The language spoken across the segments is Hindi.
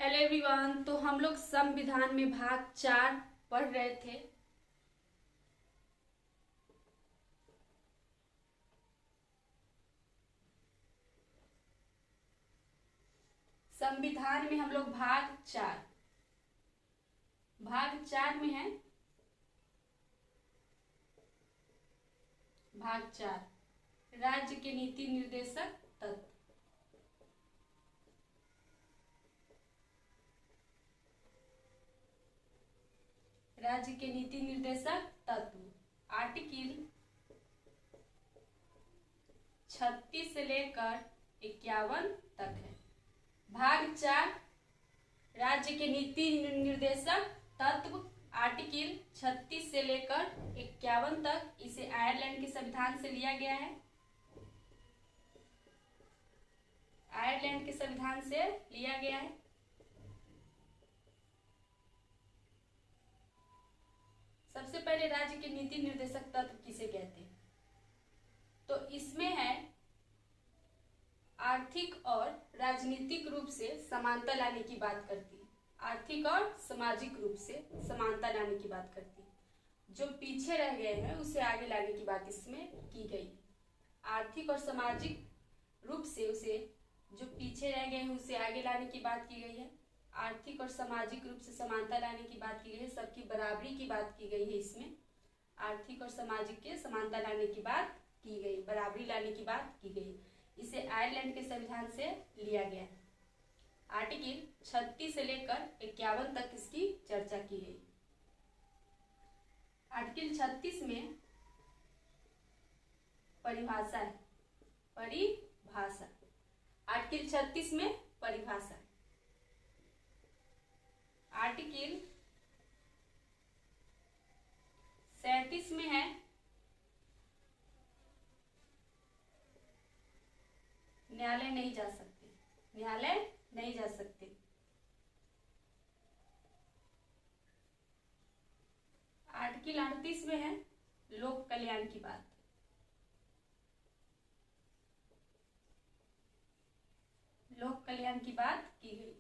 Hello everyone. तो हम लोग संविधान में भाग 4 पढ़ रहे थे। संविधान में हम लोग भाग 4 में है। भाग 4 राज्य के नीति निर्देशक तत्व। राज्य के नीति निर्देशक तत्व आर्टिकल 36 से लेकर 51 तक है। भाग 4 राज्य के नीति निर्देशक तत्व आर्टिकल 36 से लेकर 51 तक इसे आयरलैंड के संविधान से लिया गया है। आयरलैंड के संविधान से लिया गया है। सबसे पहले राज्य के नीति निर्देशक तत्व किसे कहते हैं? तो इसमें है आर्थिक और राजनीतिक रूप से समानता लाने की बात करती है। आर्थिक और सामाजिक रूप से समानता लाने की बात करती है। जो पीछे रह गए हैं उसे आगे लाने की बात इसमें की गई। आर्थिक और सामाजिक रूप से उसे जो पीछे रह गए हैं उसे आगे लाने की बात की गई है। आर्थिक और सामाजिक रूप से समानता लाने की बात की गई है। सबकी बराबरी की बात की गई है। इसमें आर्थिक और सामाजिक के समानता लाने की बात की गई, बराबरी लाने की बात की गई। इसे आयरलैंड के संविधान से लिया गया है। आर्टिकल 36 से लेकर 51 तक इसकी चर्चा की गई। आर्टिकल 36 में परिभाषा है। परिभाषा आर्टिकल 36 में परिभाषा। आर्टिकल 37 में है न्यायालय नहीं जा सकते। न्यायालय नहीं जा सकते। आर्टिकल 38 में है लोक कल्याण की बात। लोक कल्याण की बात की गई।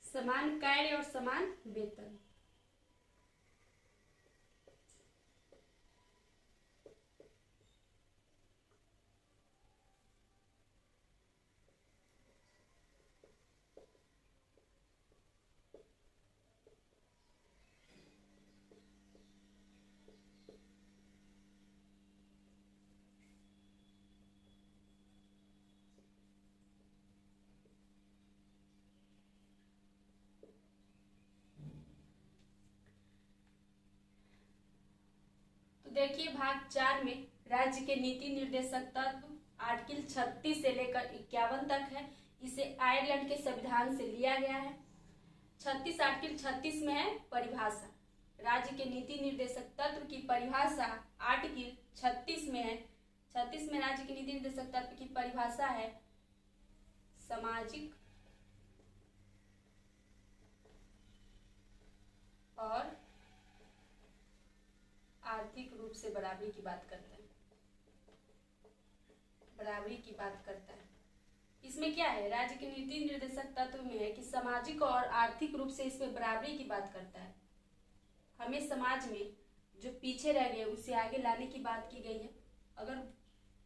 समान कार्य और समान वेतन। देखिए भाग 4 में राज्य के नीति निर्देशक तत्व आर्टिकल 36 से लेकर 51 तक है। इसे आयरलैंड के संविधान से लिया गया है। आर्टिकल 36 में है परिभाषा। राज्य के नीति निर्देशक तत्व की परिभाषा आर्टिकल 36 में है। 36 में राज्य के नीति निर्देशक तत्व की परिभाषा है सामाजिक और आर्थिक रूप से बराबरी की बात करता है। बराबरी की बात करता है। इसमें क्या है? राज्य के नीति निर्देशक तत्व में है कि सामाजिक और आर्थिक रूप से इसमें बराबरी की बात करता है। हमें समाज में जो पीछे रह गए उसे आगे लाने की बात की गई है। अगर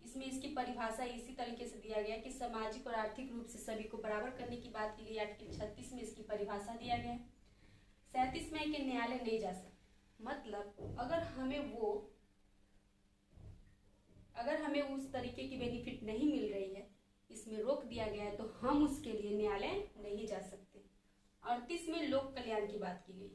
इसमें इसकी परिभाषा इसी तरीके से दिया गया है कि सामाजिक और आर्थिक रूप से सभी को बराबर करने की बात की गई। आर्टिकल 36 में इसकी परिभाषा दिया गया है। 37 में है कि न्यायालय नहीं जा सकता। मतलब अगर हमें उस तरीके की बेनिफिट नहीं मिल रही है, इसमें रोक दिया गया है, तो हम उसके लिए न्यायालय नहीं जा सकते। 38 में लोक कल्याण की बात की गई।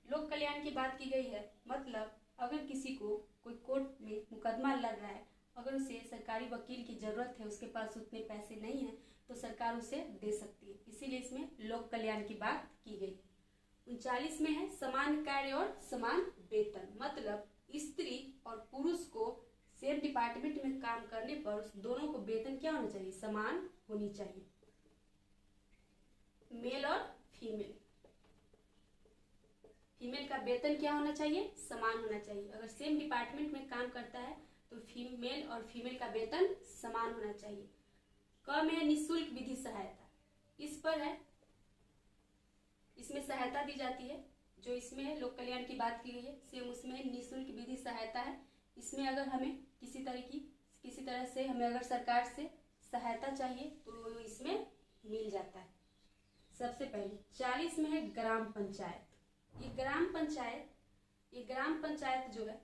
लोक कल्याण की बात की गई है मतलब अगर किसी को कोई कोर्ट में मुकदमा लड़ रहा है, अगर उसे सरकारी वकील की जरूरत है, उसके पास उतने पैसे नहीं है, तो सरकार उसे दे सकती है। इसीलिए इसमें लोक कल्याण की बात की गई। 39 में है समान कार्य और समान वेतन। मतलब स्त्री और पुरुष को सेम डिपार्टमेंट में काम करने पर उस दोनों को वेतन क्या होना चाहिए? समान होनी चाहिए। मेल और फीमेल। फीमेल का वेतन क्या होना चाहिए, समान होना चाहिए। अगर सेम डिपार्टमेंट में काम करता है तो फीमेल और फीमेल का वेतन समान होना चाहिए। क में है निःशुल्क विधि सहायता, इस पर है, इसमें सहायता दी जाती है। जो इसमें लोक कल्याण की बात की गई है सेम उसमें निःशुल्क विधि सहायता है। इसमें अगर हमें किसी तरह से हमें अगर सरकार से सहायता चाहिए तो इसमें मिल जाता है। सबसे पहले 40 में है ग्राम पंचायत। ये ग्राम पंचायत जो है,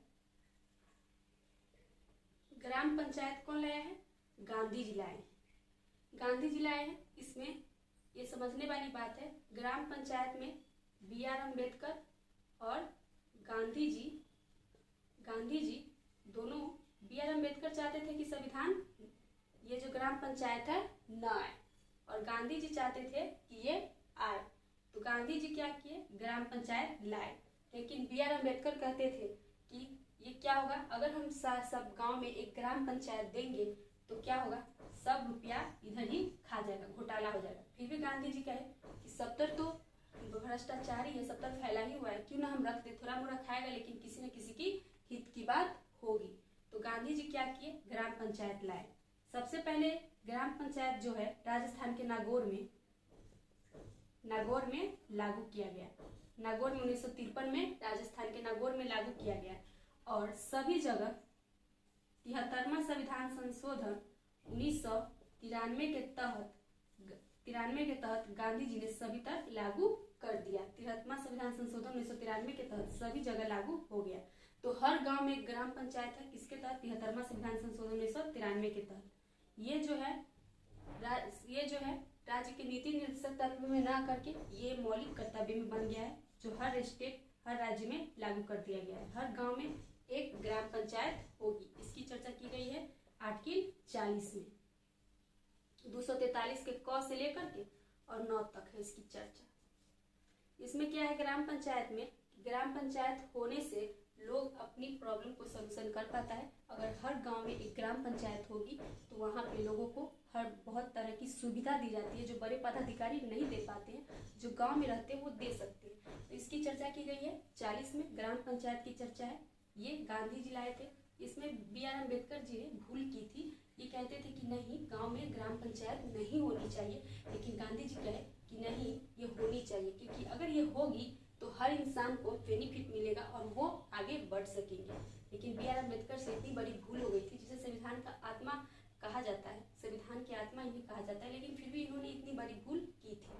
ग्राम पंचायत कौन लाया है, गांधी जी लाए हैं। इसमें ये समझने वाली बात है, ग्राम पंचायत में B.R. अम्बेडकर और गांधी जी दोनों, B.R. अम्बेडकर चाहते थे कि संविधान, ये जो ग्राम पंचायत है न आए, और गांधी जी चाहते थे कि ये आए। तो गांधी जी क्या किए, ग्राम पंचायत लाए। लेकिन B.R. अम्बेडकर कहते थे कि ये क्या होगा, अगर हम सब गांव में एक ग्राम पंचायत देंगे तो क्या होगा, सब रुपया इधर ही खा जाएगा, घोटाला हो जाएगा। फिर भी गांधी जी कहे कि सब तो भ्रष्टाचारी है, सब तरफ फैला ही हुआ है, क्यों ना हम रख दे, थोड़ा मोड़ा खाएगा लेकिन किसी न किसी की हित की बात होगी। तो गांधी जी क्या किए, ग्राम पंचायत लाए। सबसे पहले ग्राम पंचायत जो है राजस्थान के नागौर में लागू किया गया। नागौर में 1953 में राजस्थान के नागौर में लागू किया गया, और सभी जगह 73वां संविधान संशोधन 1993 के तहत गांधी जी ने सभी तक लागू कर दिया। 73वां संविधान संशोधन 1993 के तहत सभी जगह लागू हो गया। तो हर गांव में एक ग्राम पंचायत है, किसके तहत, 73वां संविधान संशोधन 1993 के तहत। ये जो है राज्य के नीति निर्देशक तत्व में ना करके ये मौलिक कर्तव्य में बन गया है, जो हर राज्य में लागू कर दिया गया है। हर गांव में एक ग्राम पंचायत होगी। इसकी चर्चा की गई है आर्टिकल 40 में, 243 के क से लेकर के और 9 तक है इसकी चर्चा। इसमें क्या है, ग्राम पंचायत होने से लोग अपनी प्रॉब्लम को सॉल्यूशन कर पाता है। अगर हर गांव में एक ग्राम पंचायत होगी तो वहाँ पे लोगों को बहुत तरह की सुविधा दी जाती है, जो बड़े पदाधिकारी नहीं दे पाते हैं, जो गांव में रहते हैं वो दे सकते हैं। तो इसकी चर्चा की गई है 40 में, ग्राम पंचायत की चर्चा है। ये गांधी जी लाए थे। इसमें B.R. अम्बेडकर जी ने भूल की थी, ये कहते थे कि नहीं गांव में ग्राम पंचायत नहीं होनी चाहिए, लेकिन गांधी जी कहे कि नहीं ये होनी चाहिए, क्योंकि अगर ये होगी तो हर इंसान को बेनिफिट मिलेगा और वो आगे बढ़ सकेंगे। लेकिन B.R. अम्बेडकर से इतनी बड़ी भूल हो गई थी, जिसे संविधान का आत्मा कहा जाता है, संविधान की आत्मा इन्हें कहा जाता है, लेकिन फिर भी इन्होंने इतनी बड़ी भूल की थी।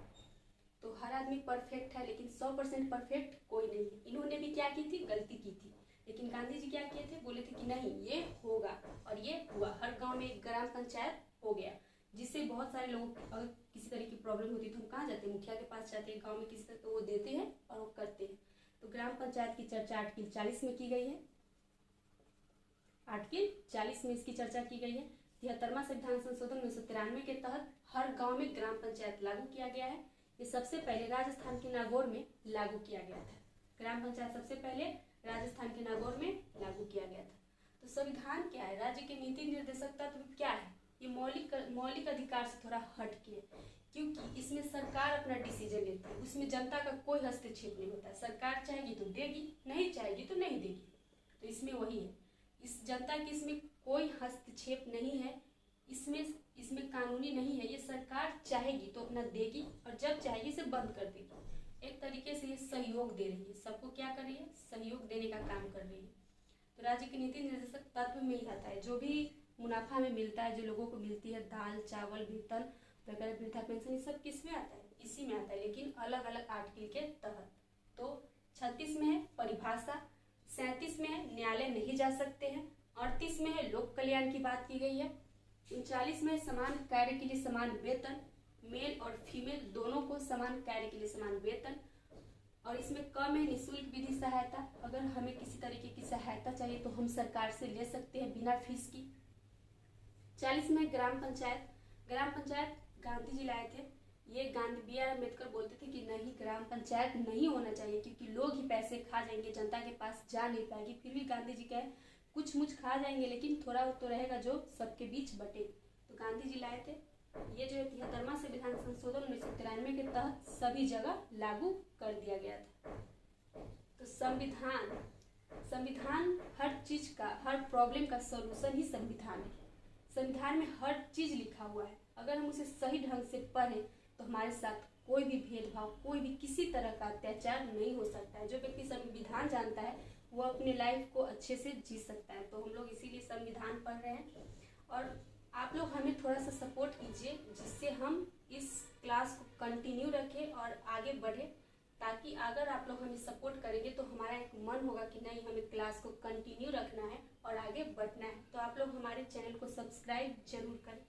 तो हर आदमी परफेक्ट है, लेकिन 100% परफेक्ट कोई नहीं है। इन्होंने भी क्या की थी, गलती की थी, लेकिन गांधी जी क्या किए थे, बोले थे कि नहीं ये होगा, और ये हुआ। हर गांव में एक ग्राम पंचायत हो गया, जिससे बहुत सारे लोगों को अगर किसी तरह की प्रॉब्लम होती है तो हम कहाँ जाते हैं, मुखिया के पास जाते हैं। गांव में किसी तरह तो वो देते हैं और वो करते हैं। तो ग्राम पंचायत की चर्चा आर्टिकल 40 में की गई है। आर्टिकल 40 में इसकी चर्चा की गई है। 73वां संविधान संशोधन 1993 के तहत हर गांव में ग्राम पंचायत लागू किया गया है। ये सबसे पहले राजस्थान के नागौर में लागू किया गया था। ग्राम पंचायत सबसे पहले राजस्थान के नागौर में लागू किया गया था। तो संविधान क्या है, राज्य के नीति निर्देशक तत्व क्या है, ये मौलिक अधिकार से थोड़ा हट के, क्योंकि इसमें सरकार अपना डिसीजन लेती है, उसमें जनता का कोई हस्तक्षेप नहीं होता है। सरकार चाहेगी तो देगी, नहीं चाहेगी तो नहीं देगी। तो इसमें वही है, इस जनता की इसमें कोई हस्तक्षेप नहीं है, इसमें कानूनी नहीं है। ये सरकार चाहेगी तो अपना देगी और जब चाहेगी इसे बंद कर देगी। एक तरीके से ये सहयोग दे रही है, सबको क्या कर रही है, सहयोग देने का काम कर रही है। तो राज्य के नीति निर्देशक तत्व में ही आता है, जो भी मुनाफा हमें मिलता है, जो लोगों को मिलती है, दाल चावल वेतन वगैरह, वृद्धा पेंशन, ये सब किस में आता है, इसी में आता है, लेकिन अलग अलग आर्टिकल के तहत। तो 36 में है परिभाषा, 37 में है न्यायालय नहीं जा सकते हैं, 38 में है लोक कल्याण की बात की गई है, 39 में समान कार्य के लिए समान वेतन, मेल और फीमेल दोनों को समान कार्य के लिए समान वेतन। और इसमें क में निःशुल्क विधि सहायता, अगर हमें किसी तरीके की सहायता चाहिए तो हम सरकार से ले सकते हैं बिना फीस की। 40 में ग्राम पंचायत गांधी जी लाए थे। ये B.R. अम्बेडकर बोलते थे कि नहीं ग्राम पंचायत नहीं होना चाहिए, क्योंकि लोग ही पैसे खा जाएंगे, जनता के पास जा नहीं पाएगी। फिर भी गांधी जी कहे कुछ मुझ खा जाएंगे, लेकिन थोड़ा तो रहेगा जो सबके बीच बटे। तो गांधी जी लाए थे। ये जो 73वां संविधान संशोधन 1993 के तहत सभी जगह लागू कर दिया गया था। संविधान हर चीज का, हर प्रॉब्लम का सॉल्यूशन ही संविधान है। संविधान में हर चीज लिखा हुआ है। अगर हम उसे सही ढंग से पढ़ें तो हमारे साथ कोई भी भेदभाव, कोई भी किसी तरह का अत्याचार नहीं हो सकता है। जो व्यक्ति संविधान जानता है वो अपने लाइफ को अच्छे से जी सकता है। तो हम लोग इसीलिए संविधान पढ़ रहे हैं और आप लोग हमें थोड़ा सा सपोर्ट कीजिए, जिससे हम इस क्लास को कंटिन्यू रखें और आगे बढ़े। ताकि अगर आप लोग हमें सपोर्ट करेंगे तो हमारा एक मन होगा कि नहीं, हमें क्लास को कंटिन्यू रखना है और आगे बढ़ना है। तो आप लोग हमारे चैनल को सब्सक्राइब जरूर करें।